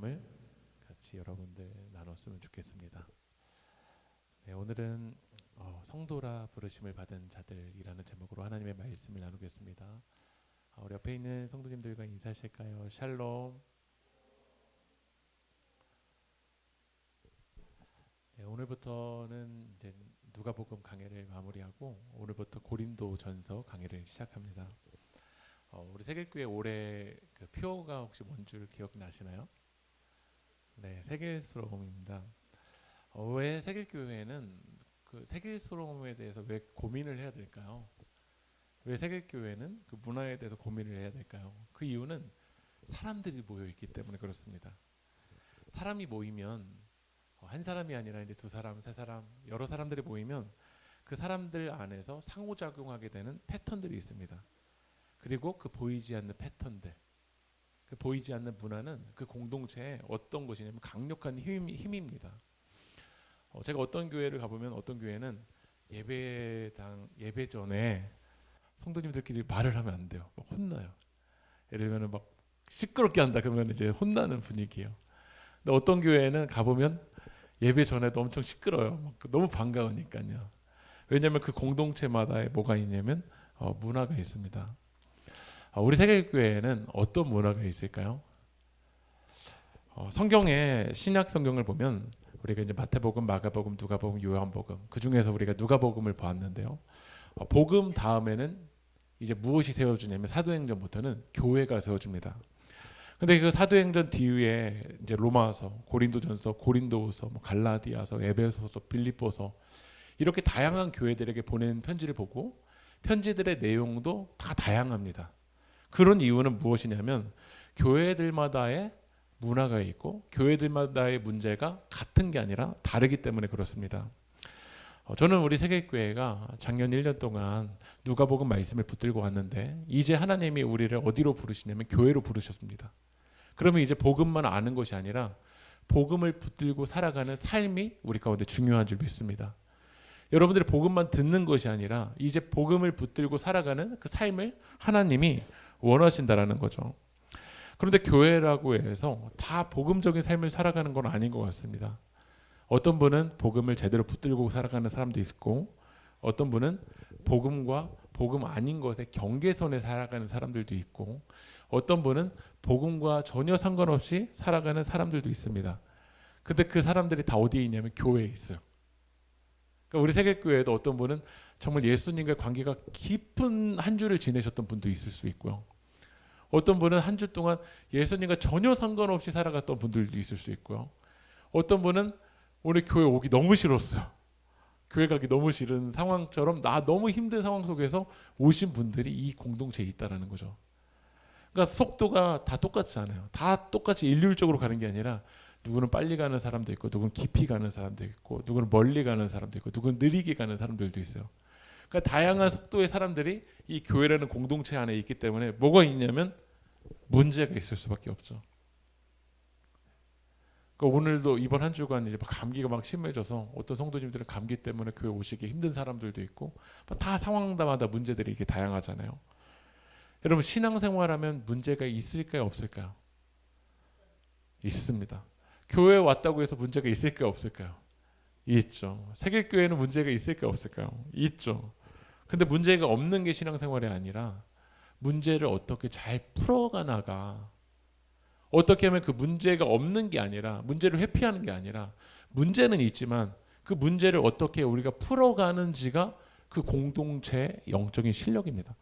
마음을 같이 여러분들 나눴으면 좋겠습니다. 네, 오늘은 성도라 부르심을 받은 자들이라는 제목으로 하나님의 말씀을 나누겠습니다. 우리 옆에 있는 성도님들과 인사하실까요? 샬롬. 네, 오늘부터는 이제 누가복음 강해를 마무리하고 오늘부터 고린도전서 강해를 시작합니다. 우리 세길교회 올해 그 표가 혹시 뭔 줄 기억나시나요? 네, 세길스러움입니다. 왜 세길교회는 그 세길스러움에 대해서 왜 고민을 해야 될까요? 왜 세길교회는 그 문화에 대해서 고민을 해야 될까요? 그 이유는 사람들이 모여 있기 때문에 그렇습니다. 사람이 모이면 한 사람이 아니라 이제 두 사람, 세 사람, 여러 사람들이 모이면 그 사람들 안에서 상호작용하게 되는 패턴들이 있습니다. 그리고 그 보이지 않는 패턴들, 그 보이지 않는 문화는 그 공동체의 어떤 것이냐면 강력한 힘입니다. 제가 어떤 교회를 가보면 어떤 교회는 예배 전에 성도님들끼리 말을 하면 안 돼요. 막 혼나요. 예를 들면 막 시끄럽게 한다 그러면 이제 혼나는 분위기예요. 근데 어떤 교회는 가보면 예배 전에도 엄청 시끄러워요. 막 너무 반가우니까요. 왜냐하면 그 공동체마다의 뭐가 있냐면 문화가 있습니다. 우리 세계교회에는 어떤 문화가 있을까요? 성경에 신약 성경을 보면 우리가 이제 마태복음, 마가복음, 누가복음, 요한복음 그 중에서 우리가 누가복음을 보았는데요. 복음 다음에는 이제 무엇이 세워지냐면 사도행전부터는 교회가 세워집니다. 근데 그 사도행전 뒤에 이제 로마서, 고린도전서, 고린도후서, 뭐 갈라디아서, 에베소서, 빌립보서 이렇게 다양한 교회들에게 보낸 편지를 보고 편지들의 내용도 다 다양합니다. 그런 이유는 무엇이냐면 교회들마다의 문화가 있고 교회들마다의 문제가 같은 게 아니라 다르기 때문에 그렇습니다. 저는 우리 세계교회가 작년 1년 동안 누가복음 말씀을 붙들고 왔는데 이제 하나님이 우리를 어디로 부르시냐면 교회로 부르셨습니다. 그러면 이제 복음만 아는 것이 아니라 복음을 붙들고 살아가는 삶이 우리 가운데 중요한 줄 믿습니다. 여러분들이 복음만 듣는 것이 아니라 이제 복음을 붙들고 살아가는 그 삶을 하나님이 원하신다라는 거죠. 그런데 교회라고 해서 다 복음적인 삶을 살아가는 건 아닌 것 같습니다. 어떤 분은 복음을 제대로 붙들고 살아가는 사람도 있고 어떤 분은 복음과 복음 아닌 것의 경계선에 살아가는 사람들도 있고 어떤 분은 복음과 전혀 상관없이 살아가는 사람들도 있습니다. 근데 그 사람들이 다 어디에 있냐면 교회에 있어요. 그러니까 우리 세계교회에도 어떤 분은 정말 예수님과 관계가 깊은 한 주를 지내셨던 분도 있을 수 있고요. 어떤 분은 한 주 동안 예수님과 전혀 상관없이 살아갔던 분들도 있을 수 있고요. 어떤 분은 오늘 교회 오기 너무 싫었어요. 교회 가기 너무 싫은 상황처럼 나 너무 힘든 상황 속에서 오신 분들이 이 공동체에 있다라는 거죠. 그러니까 속도가 다 똑같지 않아요. 다 똑같이 일률적으로 가는 게 아니라 누구는 빨리 가는 사람도 있고 누구는 깊이 가는 사람도 있고 누구는 멀리 가는 사람도 있고 누구는 느리게 가는 사람들도 있어요. 그러니까 다양한 속도의 사람들이 이 교회라는 공동체 안에 있기 때문에 뭐가 있냐면 문제가 있을 수밖에 없죠. 그러니까 오늘도 이번 한 주간 이제 감기가 막 심해져서 어떤 성도님들은 감기 때문에 교회 오시기 힘든 사람들도 있고 다 상황마다 문제들이 이게 다양하잖아요. 여러분 신앙생활하면 문제가 있을까요 없을까요? 있습니다. 교회에 왔다고 해서 문제가 있을까요 없을까요? 있죠. 세계교회는 문제가 있을까요 없을까요? 있죠. 근데 문제가 없는 게 신앙생활이 아니라 문제를 어떻게 잘 풀어가나가 어떻게 하면 그 문제가 없는 게 아니라 문제를 회피하는 게 아니라 문제는 있지만 그 문제를 어떻게 우리가 풀어가는지가 그 공동체의 영적인 실력입니다.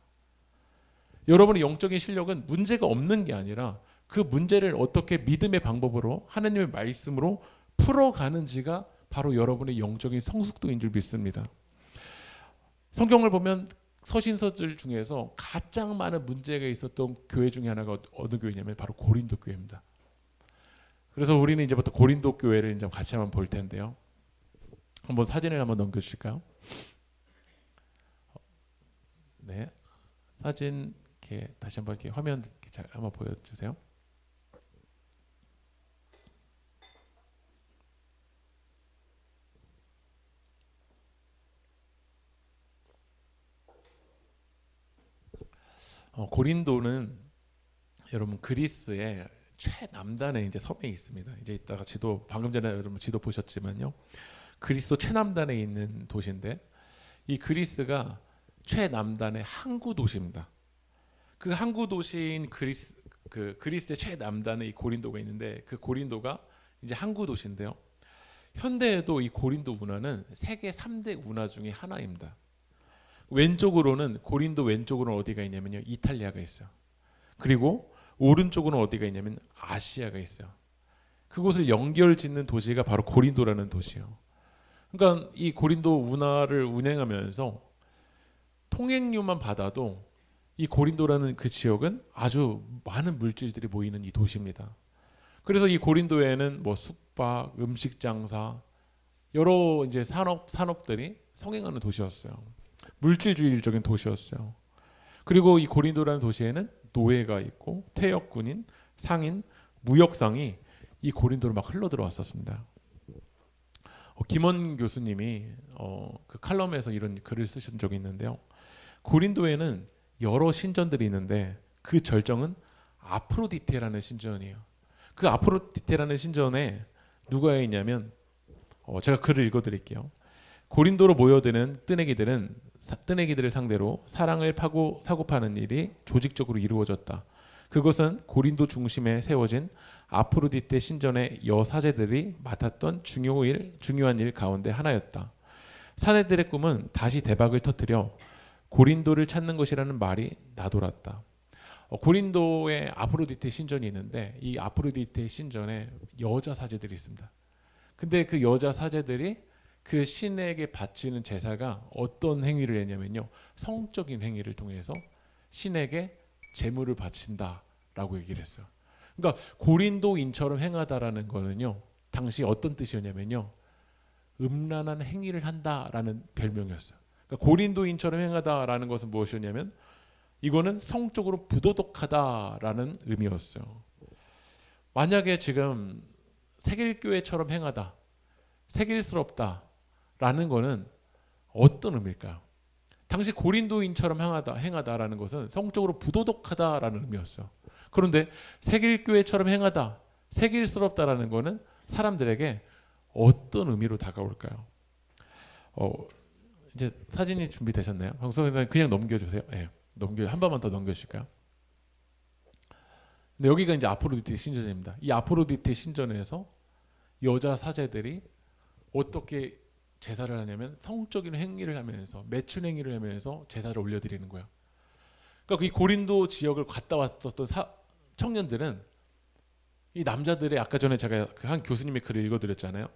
여러분의 영적인 실력은 문제가 없는 게 아니라 그 문제를 어떻게 믿음의 방법으로 하나님의 말씀으로 풀어가는지가 바로 여러분의 영적인 성숙도인 줄 믿습니다. 성경을 보면 서신서들 중에서 가장 많은 문제가 있었던 교회 중에 하나가 어느 교회냐면 바로 고린도 교회입니다. 그래서 우리는 이제부터 고린도 교회를 이제 같이 한번 볼 텐데요. 한번 사진을 한번 넘겨주실까요? 네, 사진 이렇게 다시 한번 이렇게 화면 이렇게 잘 한번 보여주세요. 고린도는 여러분 그리스의 최남단에 이제 섬에 있습니다. 이제 이따가 지도 방금 전에 여러분 지도 보셨지만요. 그리스 최남단에 있는 도시인데 이 그리스가 최남단의 항구 도시입니다. 그 항구 도시인 그리스의 최남단에 이 고린도가 있는데 그 고린도가 이제 항구 도시인데요. 현대에도 이 고린도 운하는 세계 3대 운하 중에 하나입니다. 왼쪽으로는 고린도 왼쪽으로는 어디가 있냐면요. 이탈리아가 있어요. 그리고 오른쪽으로는 어디가 있냐면 아시아가 있어요. 그곳을 연결짓는 도시가 바로 고린도라는 도시예요. 그러니까 이 고린도 운하를 운행하면서 통행료만 받아도 이 고린도라는 그 지역은 아주 많은 물질들이 모이는 이 도시입니다. 그래서 이 고린도에는 뭐 숙박, 음식 장사 여러 이제 산업들이 성행하는 도시였어요. 물질주의적인 도시였어요. 그리고 이 고린도라는 도시에는 노예가 있고 퇴역군인, 상인, 무역상이 이 고린도로 막 흘러 들어왔었습니다. 김원 교수님이 그 칼럼에서 이런 글을 쓰신 적이 있는데요. 고린도에는 여러 신전들이 있는데 그 절정은 아프로디테라는 신전이에요. 그 아프로디테라는 신전에 누가 있냐면 제가 글을 읽어드릴게요. 고린도로 모여드는 뜨내기들을 상대로 사랑을 사고 파는 일이 조직적으로 이루어졌다. 그것은 고린도 중심에 세워진 아프로디테 신전의 여사제들이 맡았던 중요한 일 가운데 하나였다. 사내들의 꿈은 다시 대박을 터뜨려 고린도를 찾는 것이라는 말이 나돌았다. 고린도에 아프로디테 신전이 있는데 이 아프로디테 신전에 여자 사제들이 있습니다. 근데 그 여자 사제들이 그 신에게 바치는 제사가 어떤 행위를 했냐면요. 성적인 행위를 통해서 신에게 제물을 바친다라고 얘기를 했어요. 그러니까 고린도인처럼 행하다라는 거는요. 당시 어떤 뜻이었냐면요. 음란한 행위를 한다라는 별명이었어요. 그러니까 고린도인처럼 행하다라는 것은 무엇이었냐면 이거는 성적으로 부도덕하다라는 의미였어요. 만약에 지금 세길교회처럼 행하다, 세길스럽다라는 거는 어떤 의미일까요? 당시 고린도인처럼 행하다라는 것은 성적으로 부도덕하다라는 의미였어요. 그런데 세길교회처럼 행하다, 세길스럽다라는 거는 사람들에게 어떤 의미로 다가올까요? 이제 사진이 준비되셨나요? 방송에서 그냥 넘겨주세요. 네, 한 번만 더 넘겨주실까요? 근데 여기가 이제 아프로디테 신전입니다. 이 아프로디테 신전에서 여자 사제들이 어떻게 제사를 하냐면 성적인 행위를 하면서 매춘 행위를 하면서 제사를 올려드리는 거예요. 그러니까 이 고린도 지역을 갔다 왔었던 청년들은 이 남자들의 아까 전에 제가 한 교수님의 글을 읽어드렸잖아요.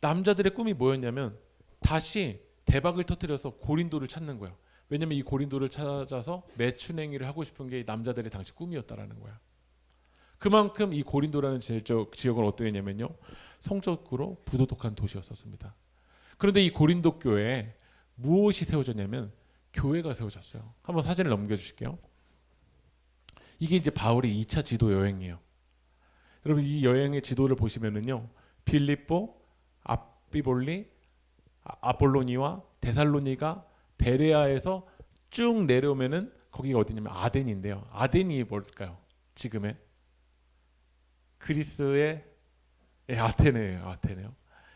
남자들의 꿈이 뭐였냐면 다시 대박을 터뜨려서 고린도를 찾는 거예요. 왜냐하면 이 고린도를 찾아서 매춘 행위를 하고 싶은 게 남자들의 당시 꿈이었다라는 거야. 그만큼 이 고린도라는 지역은 어떠했냐면요. 성적으로 부도덕한 도시였었습니다. 그런데 이 고린도 교회에 무엇이 세워졌냐면 교회가 세워졌어요. 한번 사진을 넘겨주실게요. 이게 이제 바울의 2차 지도 여행이에요. 여러분 이 여행의 지도를 보시면은요. 빌립보, 아비볼리, 아볼로니와 데살로니가 베레아에서 쭉 내려오면은 거기가 어디냐면 아덴인데요. 아덴이 뭘까요? 지금의 그리스의 아테네예요.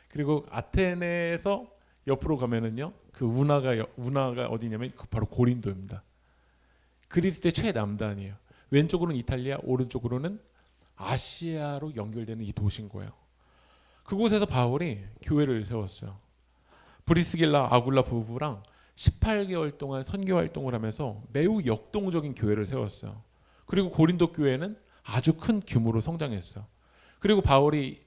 그리고 아테네에서 옆으로 가면은요. 그 운하가 어디냐면 바로 고린도입니다. 그리스의 최남단이에요. 왼쪽으로는 이탈리아, 오른쪽으로는 아시아로 연결되는 이 도시인 거예요. 그곳에서 바울이 교회를 세웠어요. 브리스길라 아굴라 부부랑 18개월 동안 선교 활동을 하면서 매우 역동적인 교회를 세웠어요. 그리고 고린도 교회는 아주 큰 규모로 성장했어요. 그리고 바울이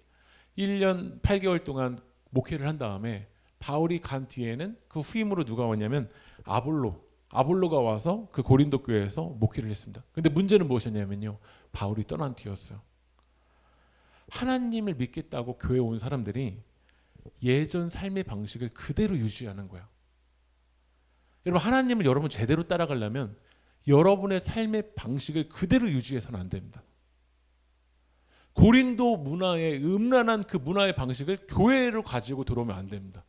1년 8개월 동안 목회를 한 다음에 바울이 간 뒤에는 그 후임으로 누가 왔냐면 아볼로가 와서 그 고린도 교회에서 목회를 했습니다. 근데 문제는 무엇이었냐면요. 바울이 떠난 뒤였어요. 하나님을 믿겠다고 교회에 온 사람들이 예전 삶의 방식을 그대로 유지하는 거야. 여러분 하나님을 여러분 제대로 따라가려면 여러분의 삶의 방식을 그대로 유지해서는 안 됩니다. 고린도 문화의 음란한 그 문화의 방식을 교회로 가지고 들어오면 안 됩니다.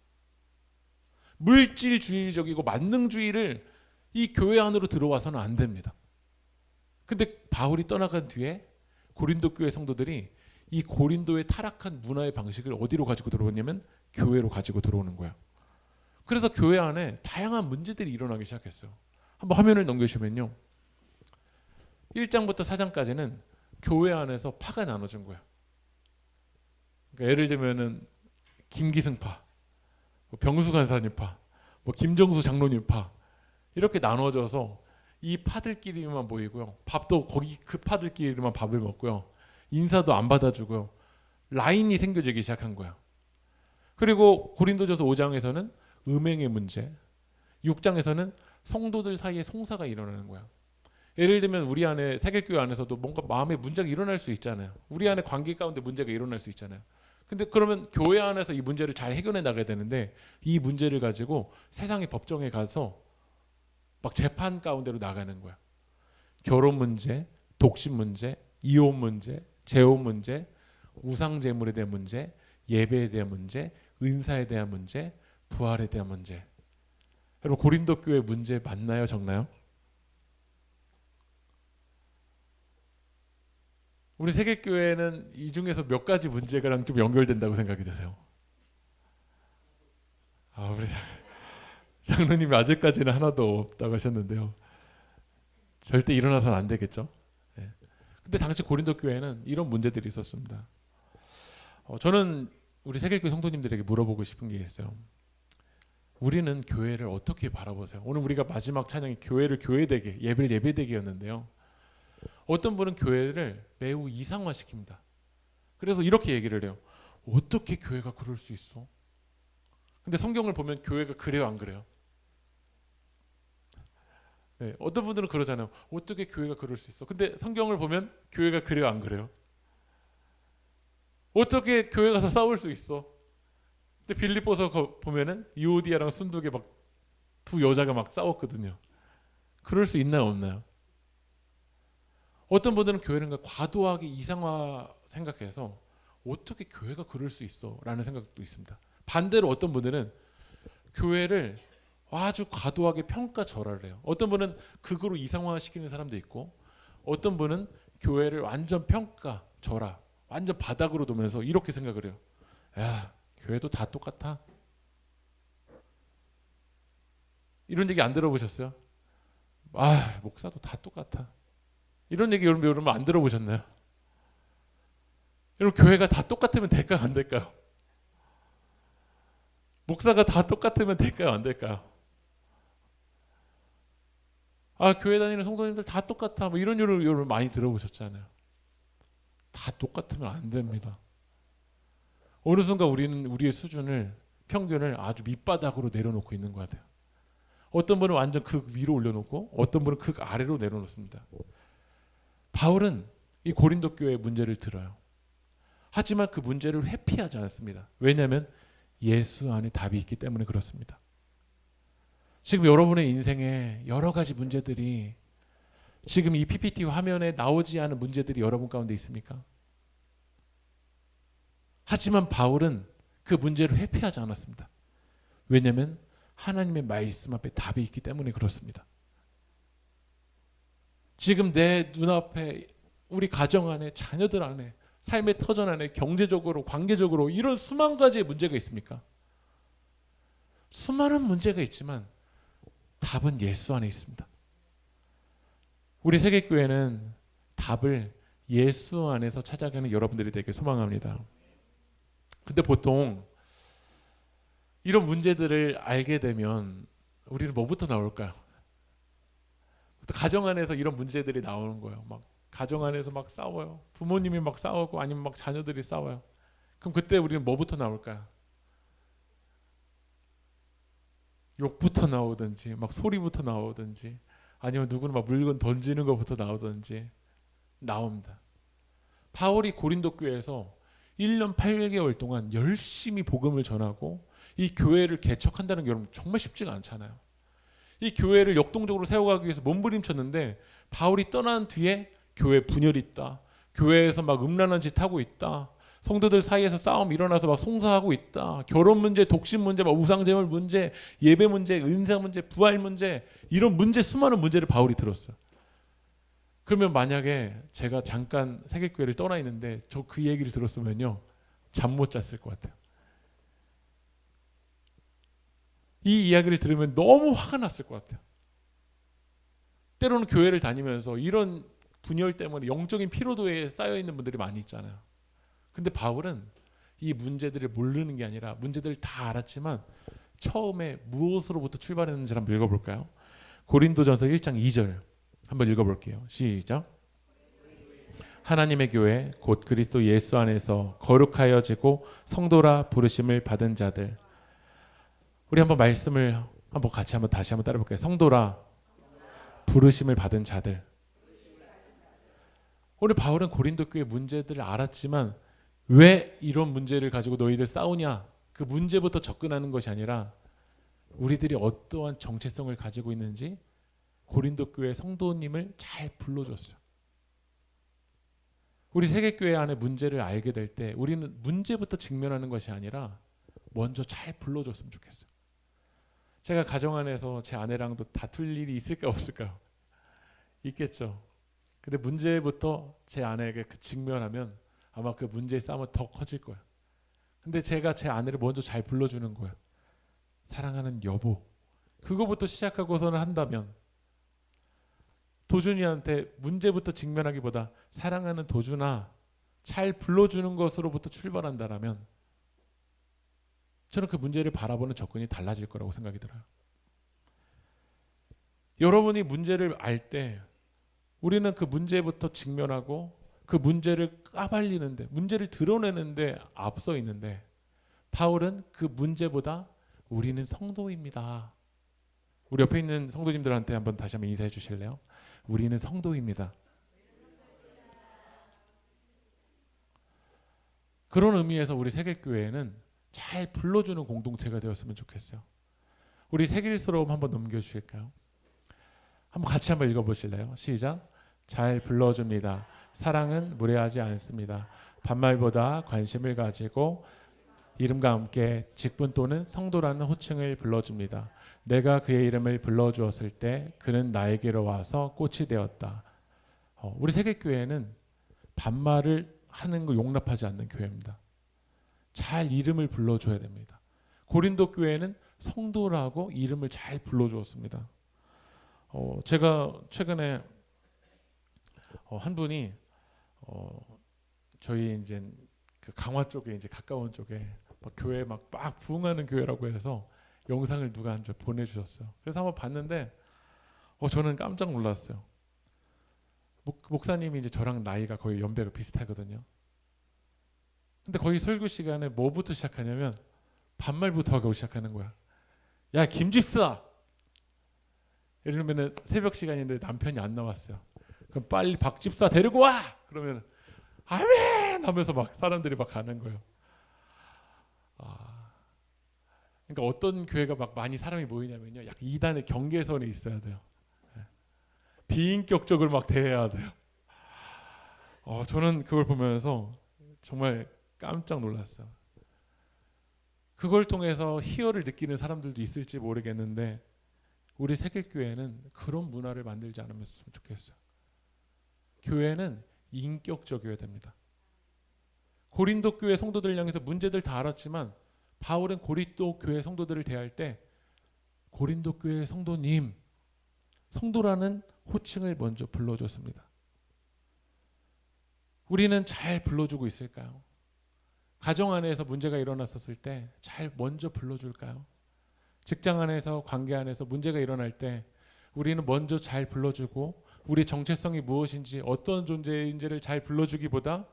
물질주의적이고 만능주의를 이 교회 안으로 들어와서는 안 됩니다. 근데 바울이 떠나간 뒤에 고린도 교회 성도들이 이 고린도의 타락한 문화의 방식을 어디로 가지고 들어오냐면 교회로 가지고 들어오는 거야. 그래서 교회 안에 다양한 문제들이 일어나기 시작했어요. 한번 화면을 넘겨주시면요. 1장부터 4장까지는 교회 안에서 파가 나눠진 거야. 그러니까 예를 들면은 김기승파, 병수 간사님파, 김정수 장로님파 이렇게 나눠져서 이 파들끼리만 모이고요. 밥도 거기 그 파들끼리만 밥을 먹고요. 인사도 안 받아주고요. 라인이 생겨지기 시작한 거야. 그리고 고린도전서 5장에서는 음행의 문제, 6장에서는 성도들 사이에 송사가 일어나는 거야. 예를 들면 우리 안에 세계교회 안에서도 뭔가 마음의 문제가 일어날 수 있잖아요. 우리 안에 관계 가운데 문제가 일어날 수 있잖아요. 근데 그러면 교회 안에서 이 문제를 잘 해결해 나가야 되는데 이 문제를 가지고 세상의 법정에 가서 막 재판 가운데로 나가는 거야. 결혼 문제, 독신 문제, 이혼 문제, 재혼 문제, 우상 제물에 대한 문제, 예배에 대한 문제, 은사에 대한 문제, 부활에 대한 문제. 여러분 고린도 교회 문제 맞나요, 적나요? 우리 세계교회는 이 중에서 몇 가지 문제가랑 좀 연결된다고 생각이 되세요? 우리 장로님이 아직까지는 하나도 없다고 하셨는데요. 절대 일어나서는 안 되겠죠. 네. 근데 당시 고린도 교회는 이런 문제들이 있었습니다. 저는 우리 세계교회 성도님들에게 물어보고 싶은 게 있어요. 우리는 교회를 어떻게 바라보세요? 오늘 우리가 마지막 찬양이 교회를 교회되게, 예배를 예배되게였는데요. 어떤 분은 교회를 매우 이상화시킵니다. 그래서 이렇게 얘기를 해요. 어떻게 교회가 그럴 수 있어? 근데 성경을 보면 교회가 그래요, 안 그래요? 네, 어떤 분들은 그러잖아요. 어떻게 교회가 그럴 수 있어? 근데 성경을 보면 교회가 그래요, 안 그래요? 어떻게 교회 가서 싸울 수 있어? 근데 빌립보서 보면은 유오디아랑 순두계 막 두 여자가 막 싸웠거든요. 그럴 수 있나요, 없나요? 어떤 분들은 교회를 과도하게 이상화 생각해서 어떻게 교회가 그럴 수 있어? 라는 생각도 있습니다. 반대로 어떤 분들은 교회를 아주 과도하게 평가절하를 해요. 어떤 분은 극으로 이상화시키는 사람도 있고 어떤 분은 교회를 완전 평가절하, 완전 바닥으로 두면서 이렇게 생각을 해요. 야, 교회도 다 똑같아. 이런 얘기 안 들어보셨어요? 목사도 다 똑같아. 이런 얘기 여러분 안 들어보셨나요? 여러분 교회가 다 똑같으면 될까요, 안 될까요? 목사가 다 똑같으면 될까요, 안 될까요? 교회 다니는 성도님들 다 똑같아. 이런 얘기를 여러분 많이 들어보셨잖아요. 다 똑같으면 안 됩니다. 어느 순간 우리는 우리의 수준을 평균을 아주 밑바닥으로 내려놓고 있는 것 같아요. 어떤 분은 완전 극 위로 올려놓고 어떤 분은 극 아래로 내려놓습니다. 바울은 이 고린도 교회의 문제를 들어요. 하지만 그 문제를 회피하지 않습니다. 왜냐하면 예수 안에 답이 있기 때문에 그렇습니다. 지금 여러분의 인생에 여러 가지 문제들이 지금 이 PPT 화면에 나오지 않은 문제들이 여러분 가운데 있습니까? 하지만 바울은 그 문제를 회피하지 않았습니다. 왜냐하면 하나님의 말씀 앞에 답이 있기 때문에 그렇습니다. 지금 내 눈앞에 우리 가정 안에 자녀들 안에 삶의 터전 안에 경제적으로 관계적으로 이런 수만 가지의 문제가 있습니까? 수많은 문제가 있지만 답은 예수 안에 있습니다. 우리 세계교회는 답을 예수 안에서 찾아가는 여러분들이 되게 소망합니다. 근데 보통 이런 문제들을 알게 되면 우리는 뭐부터 나올까요? 가정 안에서 이런 문제들이 나오는 거예요. 막 가정 안에서 막 싸워요. 부모님이 막 싸우고 아니면 막 자녀들이 싸워요. 그럼 그때 우리는 뭐부터 나올까요? 욕부터 나오든지 막 소리부터 나오든지 아니면 누구는 막 물건 던지는 것부터 나오든지 나옵니다. 바울이 고린도 교회에서 1년 8개월 동안 열심히 복음을 전하고 이 교회를 개척한다는 게 여러분 정말 쉽지가 않잖아요. 이 교회를 역동적으로 세워가기 위해서 몸부림쳤는데 바울이 떠난 뒤에 교회 분열이 있다. 교회에서 막 음란한 짓 하고 있다. 성도들 사이에서 싸움 일어나서 막 송사하고 있다. 결혼 문제, 독신 문제, 막 우상제물 문제, 예배 문제, 은사 문제, 부활 문제 이런 문제 수많은 문제를 바울이 들었어요. 그러면 만약에 제가 잠깐 세계교회를 떠나 있는데 저 그 얘기를 들었으면요, 잠 못 잤을 것 같아요. 이 이야기를 들으면 너무 화가 났을 것 같아요. 때로는 교회를 다니면서 이런 분열 때문에 영적인 피로도에 쌓여 있는 분들이 많이 있잖아요. 근데 바울은 이 문제들을 모르는 게 아니라 문제들을 다 알았지만 처음에 무엇으로부터 출발했는지 한번 읽어볼까요? 고린도전서 1장 2절 한번 읽어볼게요. 시작. 하나님의 교회 곧 그리스도 예수 안에서 거룩하여지고 성도라 부르심을 받은 자들. 우리 한번 말씀을 한번 같이 한번 다시 한번 따라볼까요? 성도라 부르심을 받은 자들. 오늘 바울은 고린도 교회 문제들을 알았지만 왜 이런 문제를 가지고 너희들 싸우냐? 그 문제부터 접근하는 것이 아니라 우리들이 어떠한 정체성을 가지고 있는지 고린도 교회 성도님을 잘 불러줬어요. 우리 세계교회 안에 문제를 알게 될 때 우리는 문제부터 직면하는 것이 아니라 먼저 잘 불러줬으면 좋겠어요. 제가 가정 안에서 제 아내랑도 다툴 일이 있을까 없을까요? 있겠죠. 근데 문제부터 제 아내에게 직면하면 아마 그 문제의 싸움은 더 커질 거예요. 근데 제가 제 아내를 먼저 잘 불러주는 거예요. 사랑하는 여보. 그거부터 시작하고서는 한다면 도준이한테 문제부터 직면하기보다 사랑하는 도준아 잘 불러주는 것으로부터 출발한다라면 저는 그 문제를 바라보는 접근이 달라질 거라고 생각이 들어요. 여러분이 문제를 알 때 우리는 그 문제부터 직면하고 그 문제를 까발리는데 문제를 드러내는데 앞서 있는데 바울은 그 문제보다 우리는 성도입니다. 우리 옆에 있는 성도님들한테 한번 다시 한번 인사해 주실래요? 우리는 성도입니다. 그런 의미에서 우리 세계교회는 잘 불러주는 공동체가 되었으면 좋겠어요. 우리 세길스러움 한번 넘겨주실까요? 한번 같이 한번 읽어보실래요? 시작. 잘 불러줍니다. 사랑은 무례하지 않습니다. 반말보다 관심을 가지고 이름과 함께 직분 또는 성도라는 호칭을 불러줍니다. 내가 그의 이름을 불러주었을 때 그는 나에게로 와서 꽃이 되었다. 우리 세계교회는 반말을 하는 걸 용납하지 않는 교회입니다. 잘 이름을 불러줘야 됩니다. 고린도 교회는 성도라고 이름을 잘 불러주었습니다. 제가 최근에 한 분이 저희 이제 그 강화 쪽에 이제 가까운 쪽에 막 교회 막 부흥하는 교회라고 해서 영상을 누가 한 줄 보내주셨어요. 그래서 한번 봤는데 저는 깜짝 놀랐어요. 목사님이 이제 저랑 나이가 거의 연배가 비슷하거든요. 근데 거의 설교 시간에 뭐부터 시작하냐면 반말부터 하고 시작하는 거야. 야 김집사! 예를 들면 새벽 시간인데 남편이 안 나왔어요. 그럼 빨리 박집사 데리고 와! 그러면 아멘! 하면서 막 사람들이 막 가는 거예요. 그러니까 어떤 교회가 막 많이 사람이 모이냐면요, 약간 이단의 경계선에 있어야 돼요. 비인격적으로 막 대해야 돼요. 저는 그걸 보면서 정말 깜짝 놀랐어요. 그걸 통해서 희열을 느끼는 사람들도 있을지 모르겠는데 우리 세계교회는 그런 문화를 만들지 않으면 좋겠어요. 교회는 인격적이어야 됩니다. 고린도 교회 성도들 향해서 문제들 다 알았지만 바울은 고린도 교회 성도들을 대할 때 고린도 교회 성도님, 성도라는 호칭을 먼저 불러줬습니다. 우리는 잘 불러주고 있을까요? 가정 안에서 문제가 일어났었을 때 잘 먼저 불러줄까요? 직장 안에서 관계 안에서 문제가 일어날 때 우리는 먼저 잘 불러주고 우리 정체성이 무엇인지 어떤 존재인지를 잘 불러주기보다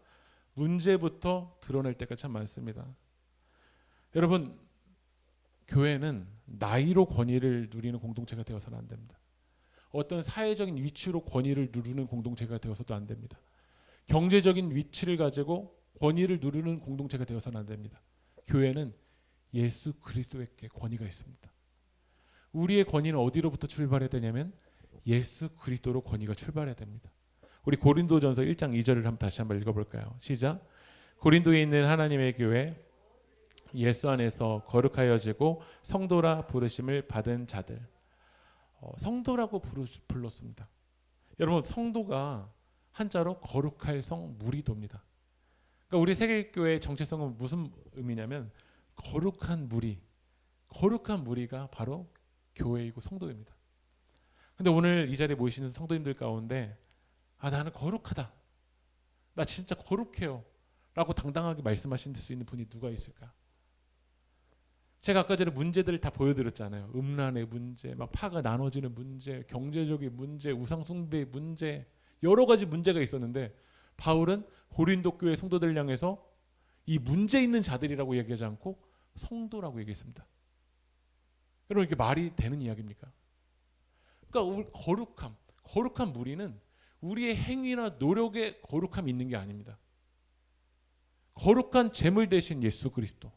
문제부터 드러낼 때가 참 많습니다. 여러분, 교회는 나이로 권위를 누리는 공동체가 되어서는 안 됩니다. 어떤 사회적인 위치로 권위를 누르는 공동체가 되어서도 안 됩니다. 경제적인 위치를 가지고 권위를 누르는 공동체가 되어서는 안 됩니다. 교회는 예수 그리스도에게 권위가 있습니다. 우리의 권위는 어디로부터 출발해야 되냐면 예수 그리스도로 권위가 출발해야 됩니다. 우리 고린도전서 1장 2절을 다시 한번 읽어볼까요? 시작. 고린도에 있는 하나님의 교회 예수 안에서 거룩하여지고 성도라 부르심을 받은 자들. 성도라고 불렀습니다. 여러분 성도가 한자로 거룩할 성 무리도입니다. 그러니까 우리 세계교회의 정체성은 무슨 의미냐면 거룩한 무리가 바로 교회이고 성도입니다. 근데 오늘 이 자리에 모이시는 성도님들 가운데 나는 거룩하다. 나 진짜 거룩해요. 라고 당당하게 말씀하실 수 있는 분이 누가 있을까? 제가 아까 전에 문제들을 다 보여드렸잖아요. 음란의 문제, 막 파가 나눠지는 문제, 경제적인 문제, 우상숭배의 문제, 여러 가지 문제가 있었는데 바울은 고린도 교회 성도들 향해서 이 문제 있는 자들이라고 얘기하지 않고 성도라고 얘기했습니다. 여러분 이게 말이 되는 이야기입니까? 그러니까 거룩한 무리는 우리의 행위나 노력에 거룩함이 있는 게 아닙니다. 거룩한 제물 대신 예수 그리스도.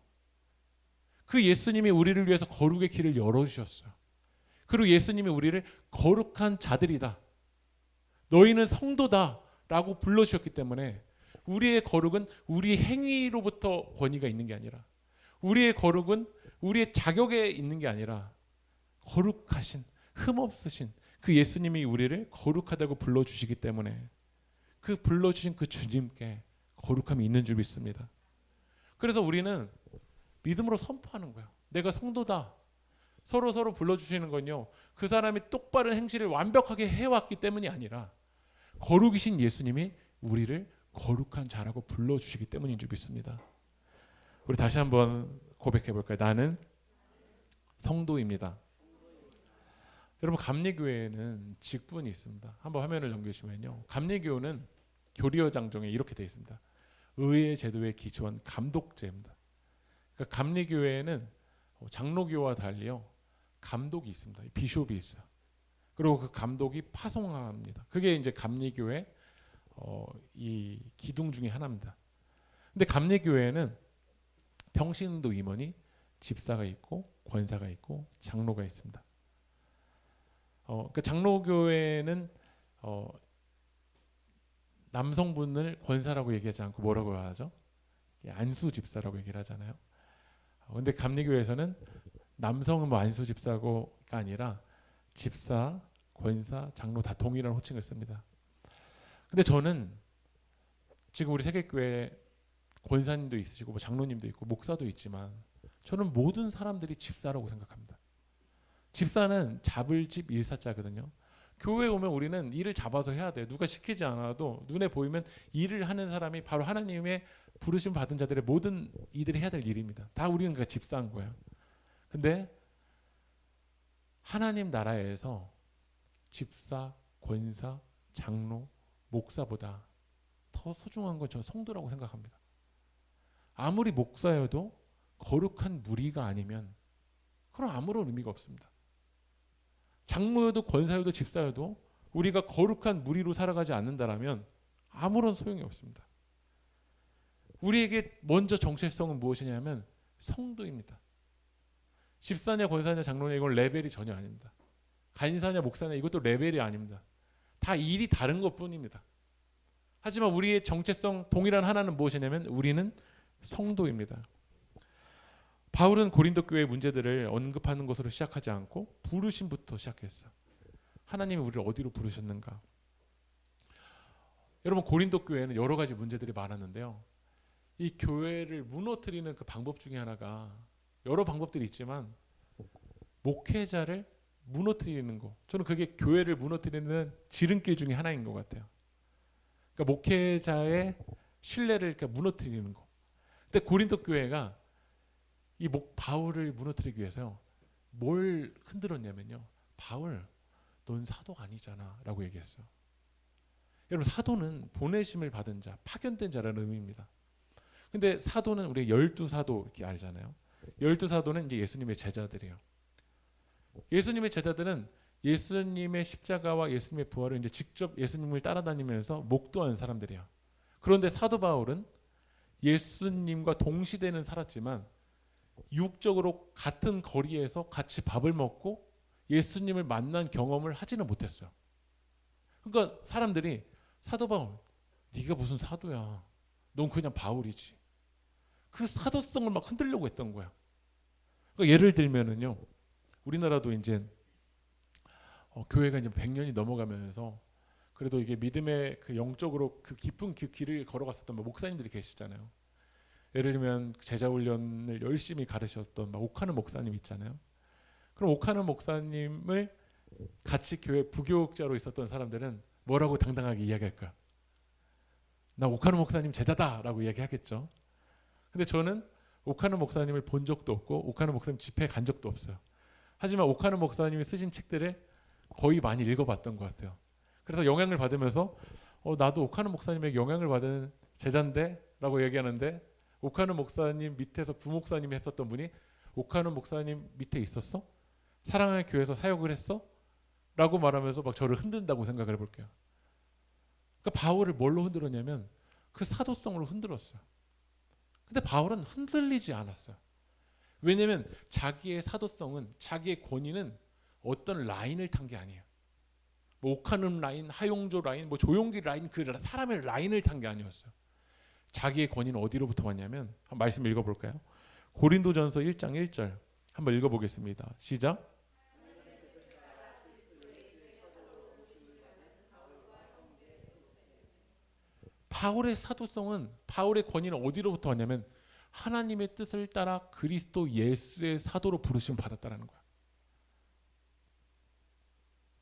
그 예수님이 우리를 위해서 거룩의 길을 열어주셨어요. 그리고 예수님이 우리를 거룩한 자들이다. 너희는 성도다. 라고 불러주셨기 때문에 우리의 거룩은 우리 행위로부터 권위가 있는 게 아니라 우리의 거룩은 우리의 자격에 있는 게 아니라 거룩하신 흠없으신 그 예수님이 우리를 거룩하다고 불러주시기 때문에 그 불러주신 그 주님께 거룩함이 있는 줄 믿습니다. 그래서 우리는 믿음으로 선포하는 거예요. 내가 성도다. 서로 불러주시는 건요. 그 사람이 똑바른 행실을 완벽하게 해왔기 때문이 아니라 거룩이신 예수님이 우리를 거룩한 자라고 불러주시기 때문인 줄 믿습니다. 우리 다시 한번 고백해 볼까요? 나는 성도입니다. 여러분 감리교회에는 직분이 있습니다. 한번 화면을 넘겨주시면요. 감리교는 교리어 장정에 이렇게 되어 있습니다. 의의 제도에 기초한 감독제입니다. 그러니까 감리교회에는 장로교와 달리요. 감독이 있습니다. 비숍이 있어요. 그리고 그 감독이 파송합니다. 그게 이제 감리교회 이 기둥 중에 하나입니다. 근데 감리교회는 평신도 임원이 집사가 있고 권사가 있고 장로가 있습니다. 그 장로교회는 남성분을 권사라고 얘기하지 않고 뭐라고 하죠? 안수 집사라고 얘기를 하잖아요. 근데 감리교회에서는 남성은 뭐 안수 집사가 아니라 집사, 권사, 장로 다 동일한 호칭을 씁니다. 근데 저는 지금 우리 세계교회 권사님도 있으시고 뭐 장로님도 있고 목사도 있지만 저는 모든 사람들이 집사라고 생각합니다. 집사는 잡을 집 일사자거든요. 교회에 오면 우리는 일을 잡아서 해야 돼요. 누가 시키지 않아도 눈에 보이면 일을 하는 사람이 바로 하나님의 부르심 받은 자들의 모든 이들이 해야 될 일입니다. 다 우리는 그 집사인 거예요. 근데 하나님 나라에서 집사, 권사, 장로, 목사보다 더 소중한 건 저 성도라고 생각합니다. 아무리 목사여도 거룩한 무리가 아니면 그럼 아무런 의미가 없습니다. 장로여도 권사여도 집사여도 우리가 거룩한 무리로 살아가지 않는다라면 아무런 소용이 없습니다. 우리에게 먼저 정체성은 무엇이냐면 성도입니다. 집사냐 권사냐 장로냐 이건 레벨이 전혀 아닙니다. 간사냐 목사냐 이것도 레벨이 아닙니다. 다 일이 다른 것뿐입니다. 하지만 우리의 정체성 동일한 하나는 무엇이냐면 우리는 성도입니다. 바울은 고린도 교회의 문제들을 언급하는 것으로 시작하지 않고 부르심부터 시작했어요. 하나님이 우리를 어디로 부르셨는가? 여러분 고린도 교회에는 여러 가지 문제들이 많았는데요. 이 교회를 무너뜨리는 그 방법 중에 하나가 여러 방법들이 있지만 목회자를 무너뜨리는 거. 저는 그게 교회를 무너뜨리는 지름길 중에 하나인 것 같아요. 그러니까 목회자의 신뢰를 이렇게 무너뜨리는 거. 근데 고린도 교회가 이 바울을 무너뜨리기 위해서 뭘 흔들었냐면요. 바울, 넌 사도가 아니잖아 라고 얘기했어요. 여러분 사도는 보내심을 받은 자, 파견된 자라는 의미입니다. 근데 사도는 우리 12사도 이렇게 알잖아요. 12사도는 이제 예수님의 제자들이에요. 예수님의 제자들은 예수님의 십자가와 예수님의 부활을 이제 직접 예수님을 따라다니면서 목도한 사람들이에요. 그런데 사도 바울은 예수님과 동시대는 살았지만 육적으로 같은 거리에서 같이 밥을 먹고 예수님을 만난 경험을 하지는 못했어요. 그러니까 사람들이 사도 바울, 네가 무슨 사도야? 넌 그냥 바울이지. 그 사도성을 막 흔들려고 했던 거야. 그러니까 예를 들면은요, 우리나라도 이제 교회가 이제 100년이 넘어가면서 그래도 이게 믿음의 그 영적으로 그 깊은 그 길을 걸어갔었던 목사님들이 계시잖아요. 예를 들면 제자 훈련을 열심히 가르쳤던 옥하는 목사님 있잖아요. 그럼 옥하는 목사님을 같이 교회 부교육자로 있었던 사람들은 뭐라고 당당하게 이야기할까요? 나 옥하는 목사님 제자다라고 이야기하겠죠. 근데 저는 옥하는 목사님을 본 적도 없고 옥하는 목사님 집회에 간 적도 없어요. 하지만 옥하는 목사님이 쓰신 책들을 거의 많이 읽어봤던 것 같아요. 그래서 영향을 받으면서 나도 옥하는 목사님에게 영향을 받은 제자인데 라고 얘기하는데, 옥하는 목사님 밑에서 부목사님이 했었던 분이 옥하는 목사님 밑에 있었어? 사랑의 교회에서 사역을 했어? 라고 말하면서 막 저를 흔든다고 생각을 해볼게요. 그러니까 바울을 뭘로 흔들었냐면 그 사도성으로 흔들었어요. 근데 바울은 흔들리지 않았어요. 왜냐하면 자기의 사도성은, 자기의 권위는 어떤 라인을 탄 게 아니에요. 뭐 옥하는 라인, 하용조 라인, 뭐 조용기 라인, 그 사람의 라인을 탄 게 아니었어요. 자기의 권위는 어디로부터 왔냐면, 한 말씀 읽어볼까요? 고린도전서 1장 1절 한번 읽어보겠습니다. 시작. 바울의 사도성은, 바울의 권위는 어디로부터 왔냐면 하나님의 뜻을 따라 그리스도 예수의 사도로 부르심 받았다라는 거야.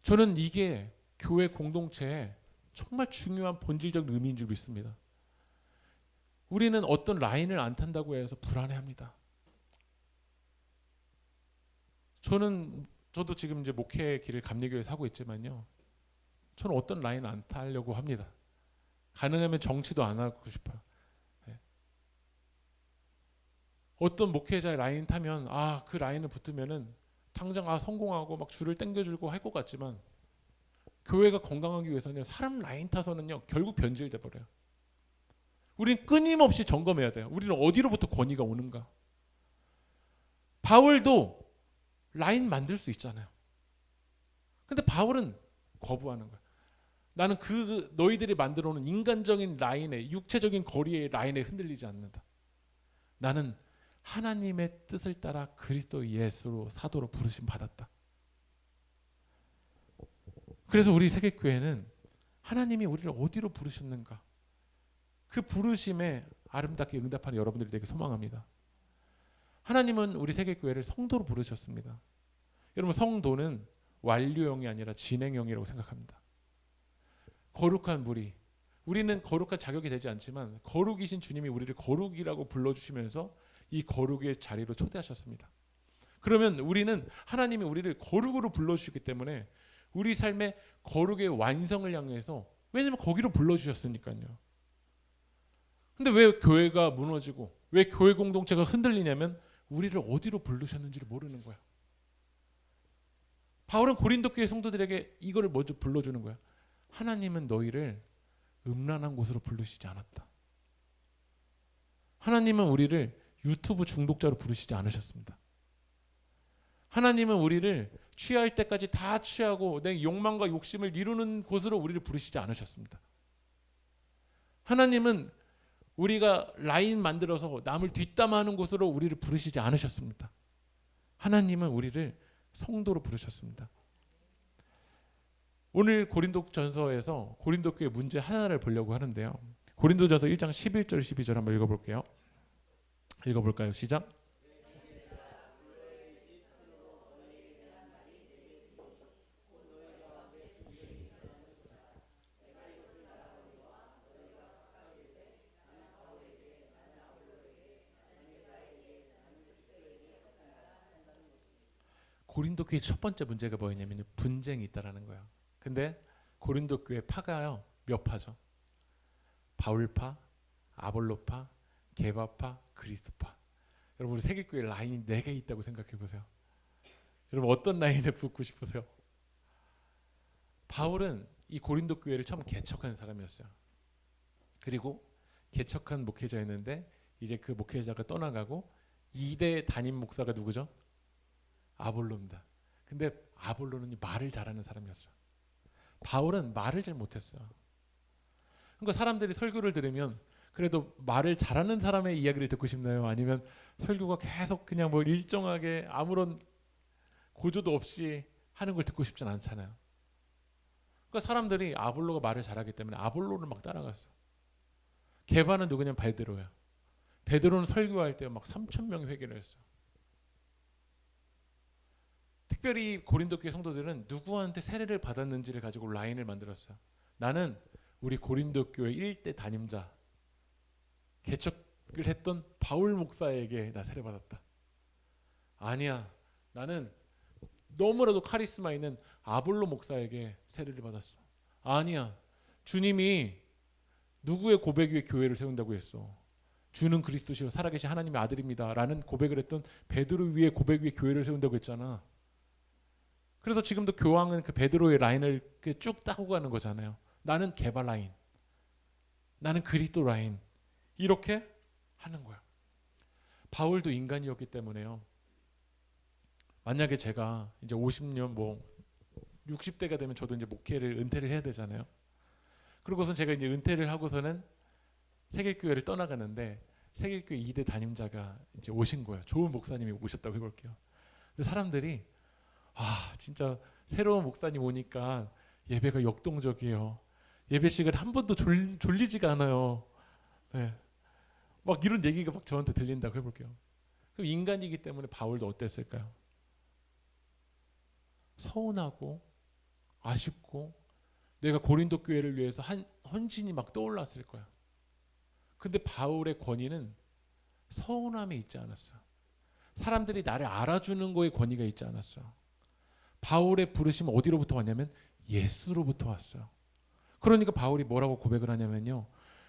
저는 이게 교회 공동체에 정말 중요한 본질적 의미인 줄 믿습니다. 우리는 어떤 라인을 안 탄다고 해서 불안해합니다. 저도 지금 이제 목회 길을 감리교회에서 하고 있지만요, 저는 어떤 라인 안 타려고 합니다. 가능하면 정치도 안 하고 싶어요. 네. 어떤 목회자의 라인 타면 그 라인을 붙으면은 당장 성공하고 막 줄을 당겨주고 할 것 같지만, 교회가 건강하기 위해서는 사람 라인 타서는요 결국 변질돼 버려요. 우린 끊임없이 점검해야 돼요. 우리는 어디로부터 권위가 오는가. 바울도 라인 만들 수 있잖아요. 근데 바울은 거부하는 거야. 나는 너희들이 만들어 놓은 인간적인 라인에, 육체적인 거리의 라인에 흔들리지 않는다. 나는 하나님의 뜻을 따라 그리스도 예수로 사도로 부르심 받았다. 그래서 우리 세계교회는 하나님이 우리를 어디로 부르셨는가, 그 부르심에 아름답게 응답하는 여러분들이 되게 소망합니다. 하나님은 우리 세계교회를 성도로 부르셨습니다. 여러분, 성도는 완료형이 아니라 진행형이라고 생각합니다. 거룩한 무리, 우리는 거룩한 자격이 되지 않지만 거룩이신 주님이 우리를 거룩이라고 불러주시면서 이 거룩의 자리로 초대하셨습니다. 그러면 우리는, 하나님이 우리를 거룩으로 불러주시기 때문에 우리 삶의 거룩의 완성을 향해서, 왜냐하면 거기로 불러주셨으니까요. 근데 왜 교회가 무너지고 왜 교회 공동체가 흔들리냐면 우리를 어디로 부르셨는지를 모르는 거야. 바울은 고린도 교회 성도들에게 이거를 먼저 불러주는 거야. 하나님은 너희를 음란한 곳으로 부르시지 않았다. 하나님은 우리를 유튜브 중독자로 부르시지 않으셨습니다. 하나님은 우리를 취할 때까지 다 취하고 내 욕망과 욕심을 이루는 곳으로 우리를 부르시지 않으셨습니다. 하나님은 우리가 라인 만들어서 남을 뒷담화하는 곳으로 우리를 부르시지 않으셨습니다. 하나님은 우리를 성도로 부르셨습니다. 오늘 고린도전서에서 고린도 교회 문제 하나를 보려고 하는데요. 고린도전서 1장 11절 12절 한번 읽어볼게요. 읽어볼까요? 시작. 고린도 교회 첫 번째 문제가 뭐였냐면 분쟁이 있다라는 거예요. 근데 고린도 교회 파가요 몇 파죠? 바울파, 아볼로파, 게바파, 그리스도파. 여러분, 우리 세계교회 라인이 4개 있다고 생각해 보세요. 여러분, 어떤 라인에 붙고 싶으세요? 바울은 이 고린도 교회를 처음 개척한 사람이었어요. 그리고 개척한 목회자였는데 이제 그 목회자가 떠나가고 2대 담임 목사가 누구죠? 아볼로입니다. 근데 아볼로는 말을 잘하는 사람이었어요. 바울은 말을 잘 못했어요. 그러니까 사람들이 설교를 들으면 그래도 말을 잘하는 사람의 이야기를 듣고 싶나요? 아니면 설교가 계속 그냥 뭐 일정하게 아무런 고조도 없이 하는 걸 듣고 싶진 않잖아요. 그러니까 사람들이 아볼로가 말을 잘하기 때문에 아볼로를 막 따라갔어. 게바는 누구냐면 베드로야. 베드로는 설교할 때 막 3천 명이 회개를 했어. 특별히 고린도 교회 성도들은 누구한테 세례를 받았는지를 가지고 라인을 만들었어요. 나는 우리 고린도 교회 1대 담임자 개척을 했던 바울 목사에게 나 세례 받았다. 아니야. 나는 너무나도 카리스마 있는 아볼로 목사에게 세례를 받았어. 아니야. 주님이 누구의 고백 위에 교회를 세운다고 했어. 주는 그리스도시요 살아계신 하나님의 아들입니다 라는 고백을 했던 베드로 위에 고백 위에 교회를 세운다고 했잖아. 그래서 지금도 교황은 그 베드로의 라인을 쭉 따고 가는 거잖아요. 나는 개발 라인, 나는 그리스도 라인, 이렇게 하는 거야. 바울도 인간이었기 때문에요. 만약에 제가 이제 50년 60대가 되면 저도 이제 목회를 은퇴를 해야 되잖아요. 그러고선 제가 이제 은퇴를 하고서는 세길교회를 떠나가는데 세길교회 2대 담임자가 이제 오신 거예요. 좋은 목사님이 오셨다고 해볼게요. 근데 사람들이 진짜 새로운 목사님 오니까 예배가 역동적이에요. 예배 시간 한 번도 졸리지가 않아요. 네. 막 이런 얘기가 막 저한테 들린다고 해볼게요. 그럼 인간이기 때문에 바울도 어땠을까요? 서운하고 아쉽고 내가 고린도 교회를 위해서 한 헌신이 막 떠올랐을 거야. 근데 바울의 권위는 서운함에 있지 않았어. 사람들이 나를 알아주는 거에 권위가 있지 않았어. 바울의 부르심은 어디로부터 왔냐면 예수로부터 왔어요. 그러니까 바울이 뭐라고 고백을 하냐면요.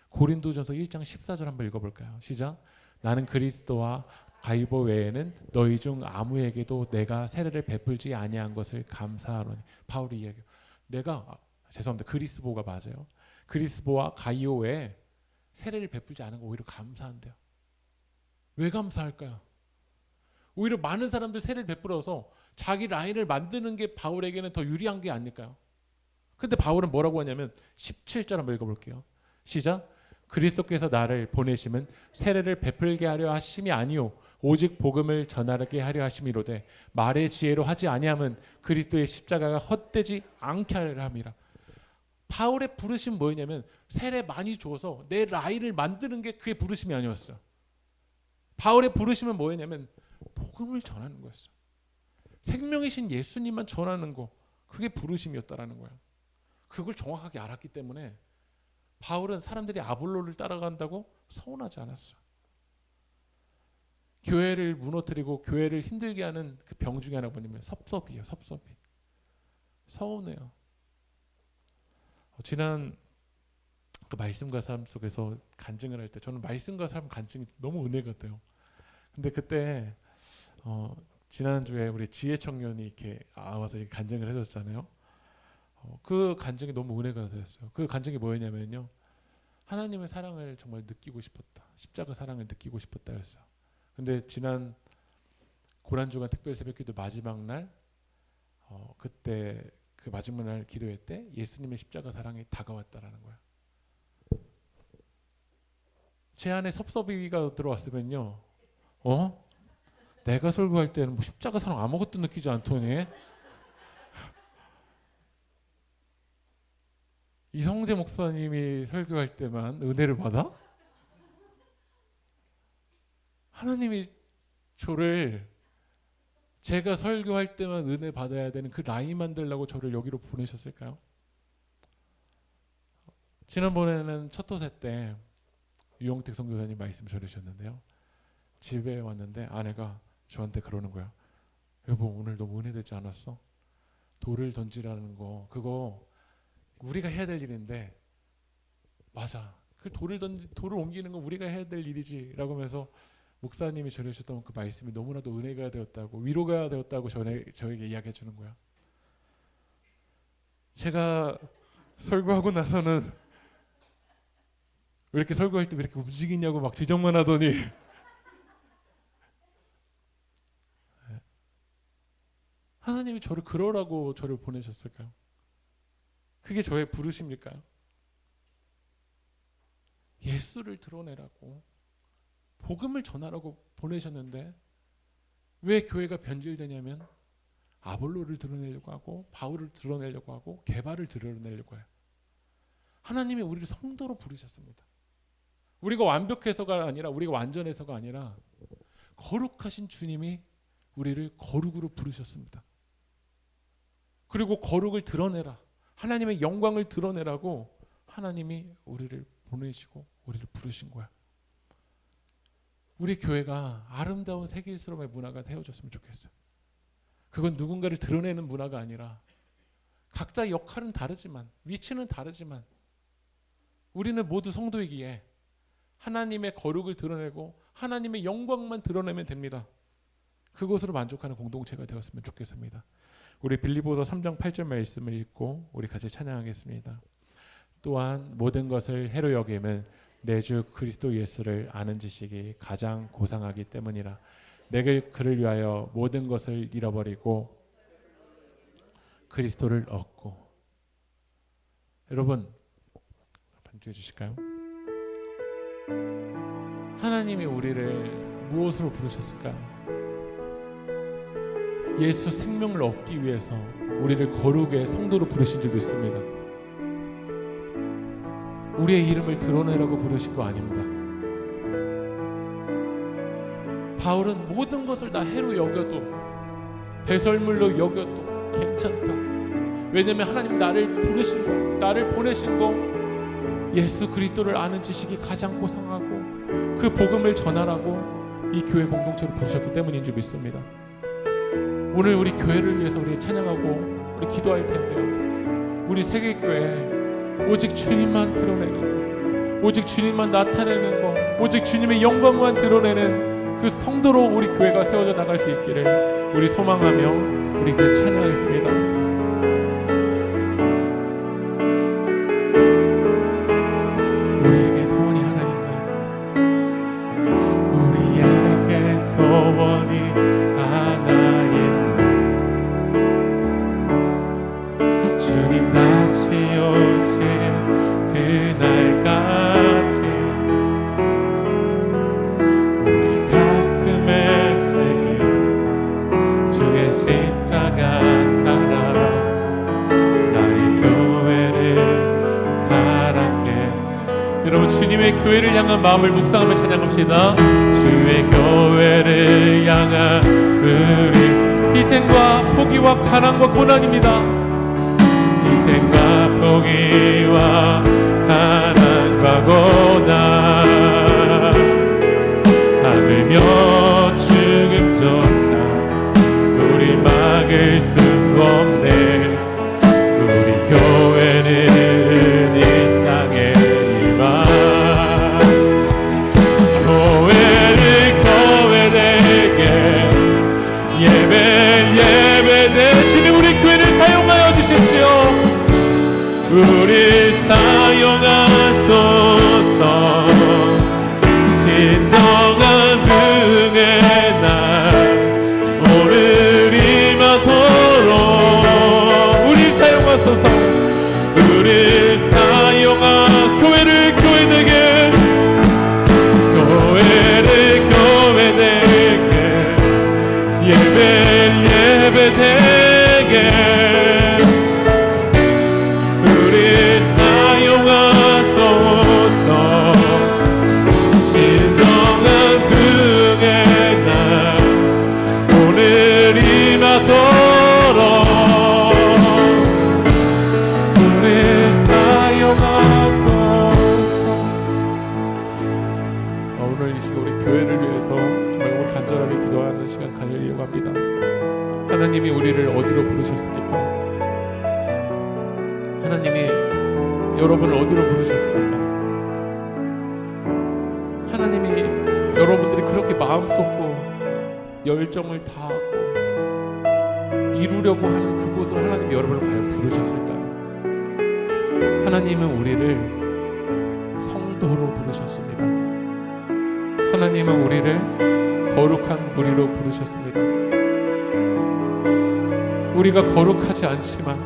고린도전서 1장 14절 한번 읽어볼까요? 시작. 나는 그리스도와 가이보 외에는 너희 중 아무에게도 내가 세례를 베풀지 아니한 것을 감사하노니. 바울이 이야기해요. 죄송합니다. 그리스보가 맞아요. 그리스보와 가이오 외에 세례를 베풀지 않은 거 오히려 감사한대요. 왜 감사할까요? 오히려 많은 사람들 세례를 베풀어서 자기 라인을 만드는 게 바울에게는 더 유리한 게 아닐까요? 근데 바울은 뭐라고 하냐면 17절 한번 읽어볼게요. 시작. 그리스도께서 나를 보내심은 세례를 베풀게 하려 하심이 아니요 오직 복음을 전하게 하려 하심이로되 말의 지혜로 하지 아니함은 그리스도의 십자가가 헛되지 않게 하려 함이라. 바울의 부르심 뭐였냐면 세례 많이 줘서 내 라인을 만드는 게 그의 부르심이 아니었어. 바울의 부르심은 뭐였냐면 복음을 전하는 거였어. 생명이신 예수님만 전하는 거, 그게 부르심이었다라는 거야. 그걸 정확하게 알았기 때문에 바울은 사람들이 아볼로를 따라간다고 서운하지 않았어. 교회를 무너뜨리고 교회를 힘들게 하는 그 병 중에 하나 뭐냐면 섭섭이에요. 섭섭이. 서운해요. 지난 그 말씀과 삶 속에서 간증을 할 때 저는 말씀과 삶 간증이 너무 은혜가 돼요. 근데 그때 지난주에 우리 지혜 청년이 이렇게 와서 이렇게 간증을 해줬잖아요. 그 간증이 너무 은혜가 되었어요. 그 간증이 뭐였냐면요. 하나님의 사랑을 정말 느끼고 싶었다. 십자가 사랑을 느끼고 싶었다였어요. 근데 지난 고난주간 특별 새벽기도 마지막 날 그때 그 마지막 날 기도회 때 예수님의 십자가 사랑이 다가왔다라는 거야. 제 안에 섭섭이가 들어왔으면요. 내가 설교할 때는 뭐 십자가 사랑 아무것도 느끼지 않더니 이성재 목사님이 설교할 때만 은혜를 받아? 하나님이 저를 제가 설교할 때만 은혜 받아야 되는 그 라인 만들려고 저를 여기로 보내셨을까요? 지난번에는 첫 토세 때 유영택 선교사님 말씀 전해주셨는데요. 집에 왔는데 아내가 저한테 그러는 거야. 여보 오늘 너무 은혜되지 않았어? 돌을 던지라는 거 그거 우리가 해야 될 일인데 맞아. 그 돌을 옮기는 건 우리가 해야 될 일이지 라고 하면서 목사님이 전해주셨던 그 말씀이 너무나도 은혜가 되었다고 위로가 되었다고 저에게 이야기해 주는 거야. 제가 설교하고 나서는 왜 이렇게 설교할 때 왜 이렇게 움직이냐고 막 지적만 하더니 하나님이 저를 그러라고 저를 보내셨을까요? 그게 저의 부르심일까요? 예수를 드러내라고 복음을 전하라고 보내셨는데 왜 교회가 변질되냐면 아볼로를 드러내려고 하고 바울을 드러내려고 하고 게바를 드러내려고 해요. 하나님이 우리를 성도로 부르셨습니다. 우리가 완벽해서가 아니라 우리가 완전해서가 아니라 거룩하신 주님이 우리를 거룩으로 부르셨습니다. 그리고 거룩을 드러내라, 하나님의 영광을 드러내라고 하나님이 우리를 보내시고 우리를 부르신 거야. 우리 교회가 아름다운 세계일스러움의 문화가 되어줬으면 좋겠어요. 그건 누군가를 드러내는 문화가 아니라 각자 역할은 다르지만 위치는 다르지만 우리는 모두 성도이기에 하나님의 거룩을 드러내고 하나님의 영광만 드러내면 됩니다. 그것으로 만족하는 공동체가 되었으면 좋겠습니다. 우리 빌립보서 3장 8절 말씀을 읽고 우리 같이 찬양하겠습니다. 또한 모든 것을 해로 여김은 내 주 그리스도 예수를 아는 지식이 가장 고상하기 때문이라. 내가 그를 위하여 모든 것을 잃어버리고 그리스도를 얻고. 여러분 반주해 주실까요? 하나님이 우리를 무엇으로 부르셨을까요? 예수 생명을 얻기 위해서 우리를 거룩의 성도로 부르신 줄 믿습니다. 우리의 이름을 드러내라고 부르신 거 아닙니다. 바울은 모든 것을 다 해로 여겨도 배설물로 여겨도 괜찮다. 왜냐하면 하나님 나를 부르신 거, 나를 보내신 거, 예수 그리스도를 아는 지식이 가장 고상하고 그 복음을 전하라고 이 교회 공동체를 부르셨기 때문인 줄 믿습니다. 오늘 우리 교회를 위해서 우리 찬양하고 우리 기도할 텐데요. 우리 세계교회 오직 주님만 드러내는 거, 오직 주님만 나타내는 거, 오직 주님의 영광만 드러내는 그 성도로 우리 교회가 세워져 나갈 수 있기를 우리 소망하며 우리 그래서 찬양하겠습니다. 우리에게 소원이 하나 있나요? 우리에게 소원이 하나 있나요? 주님 다시 오실 그날까지 우리 가슴에 새긴 주의 십자가 살아 나의 교회를 사랑해. 여러분 주님의 교회를 향한 마음을 묵상하며 찬양합시다. 주의 교회를 향한 우리 희생과 포기와 가난과 고난입니다. 희생과 포기와 가난과 고난 하물며 죽음조차 우리 막을 수 없네. 우리 교회는 이 땅에 이만 교회를 교회되게 예배되 주님 우리 교회를 사용하여 주십시오. 우리 사용하소서. 진정한 능의 날 오늘 임하도록 우리 사용하소서. 우리 사용하 교회를 교회되게 교회를 교회되게 예배되게 오늘 이 시간 우리 교회를 위해서 정말 우리 간절하게 기도하는 시간 가지려고 합니다. 하나님이 우리를 어디로 부르셨습니까? 하나님이 여러분을 어디로 부르셨습니까? 하나님이 여러분들이 그렇게 마음 쏟고 열정을 다하고 이루려고 하는 그곳으로 하나님이 여러분을 과연 부르셨을까요? 하나님은 우리를 성도로 부르셨습니다. 하나님은 우리를 거룩한 무리로 부르셨습니다. 우리가 거룩하지 않지만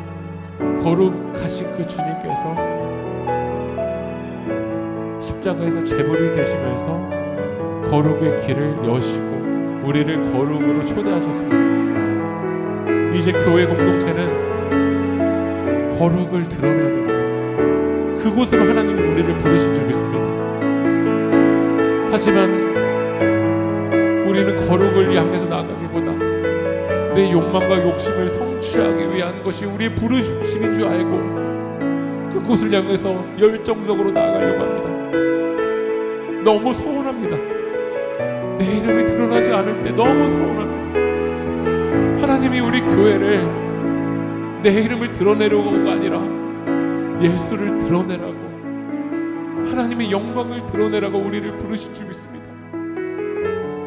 거룩하신 그 주님께서 십자가에서 제물이 되시면서 거룩의 길을 여시고 우리를 거룩으로 초대하셨습니다. 이제 교회 공동체는 거룩을 드러내야 됩니다. 그곳으로 하나님이 우리를 부르신 줄 믿습니다. 하지만 우리는 거룩을 향해서 나아가기보다 내 욕망과 욕심을 성취하기 위한 것이 우리의 부르심인 줄 알고 그곳을 향해서 열정적으로 나아가려고 합니다. 너무 서운합니다. 내 이름이 드러나지 않을 때 너무 서운합니다. 하나님이 우리 교회를 내 이름을 드러내려고가 아니라 예수를 드러내라고, 하나님의 영광을 드러내라고 우리를 부르신 줄 믿습니다.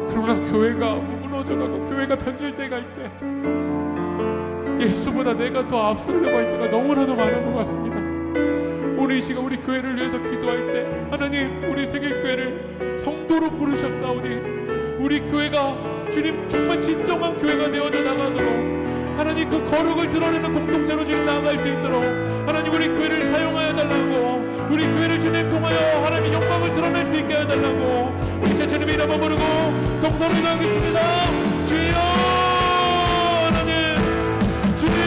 그러나 교회가 무너져가고 교회가 변질돼 갈 때 예수보다 내가 더 앞서려고 할 때가 너무나도 많은 것 같습니다. 오늘 이 시간 우리 교회를 위해서 기도할 때 하나님, 우리 세계교회를 성도로 부르셨사오니 우리 교회가 주님 정말 진정한 교회가 되어져 나가도록, 하나님 그 거룩을 드러내는 공동체로 주님 나아갈 수 있도록 하나님 우리 교회를 사용하여 달라고, 우리 교회를 주님 통하여 하나님 영광을 드러낼 수 있게 해달라고 우리 주님의 이름 한번 부르고 동서로 기도하겠습니다. 주여 하나님, 주님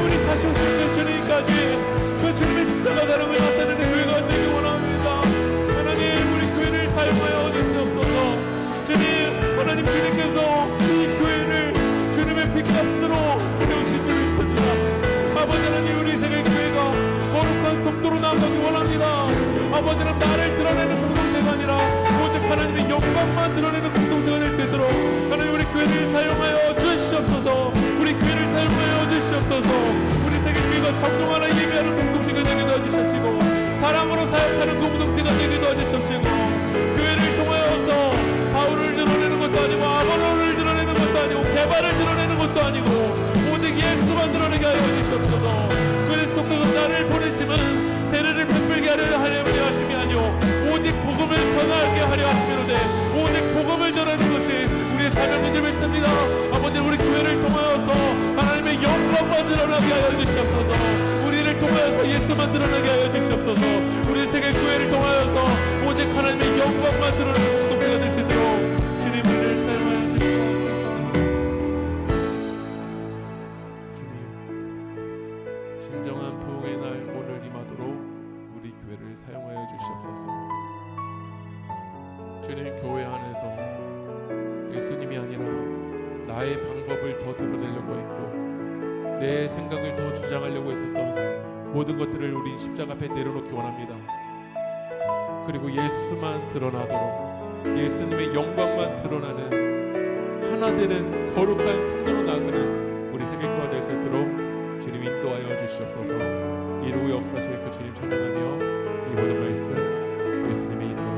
우리 다시 오실 때 주님까지 그 주님의 십자가 사랑을 나타내는 교회가 되기 원합니다. 하나님 우리 교회를 사용하여 주시옵소서. 주님, 하나님 주님께서 이 교회를 주님의 빛값으로 세우실 줄 믿습니다. 아버지 하나님, 우리 세계교회가 거룩한 성도로 나아가기 원합니다. 아버지 하나님, 나를 드러내는 공동체가 아니라 오직 하나님의 영광만 드러내는 공동체가 될 수 있도록 하나님 우리 교회를 사용하여 주시옵소서. 우리 교회를 사용하여 주시옵소서. 우리 세계교회가 성령 하나 예배하는 공동체가 되게 도와주시옵시고 사랑으로 사역하는 공동체가 되게 도와주시옵시고 교회를 통하여서 바울을 드러내는 것도 아니고 아볼로를 드러내는 것도 아니고 개발을 드러내는 것도 아니고 오직 예수만 드러내게 하여 주시옵소서. 그리스도께서 나를 보내심은 세례를 베풀게 하려 하심이 아니오 오직 복음을 전하게 하려 하심이로되 오직 복음을 전하는 것이 우리의 삶의 줄 믿습니다. 아버지, 우리 교회를 통하여서 하나님의 영광만 드러나게 하여 주시옵소서. 우리를 통하여서 예수만 드러나게 하여 주시옵소서. 우리 세계 교회를 통하여서 오직 하나님의 영광만 드러나는 공동체가 될 수 있도록 주님 우리를 사용하여 주시옵소서. 주님, 진정한 부흥의 날 오늘 임하도록 우리 교회를 사용하여 주시옵소서. 주님, 교회 안에서 예수님이 아니라 나의 방법을 더 드러내려고 했고 내 생각을 더 주장하려고 했었던 모든 것들을 우리 십자가 앞에 내려놓기 원합니다. 그리고 예수만 드러나도록, 예수님의 영광만 드러나는 하나 되는 거룩한 성도로 나아가는 우리 세계교회가 될 수 있도록 주님 인도하여 주시옵소서. 이루고 역사실 그 주님 찬양하며 이 모든 말씀 예수님의 이름으로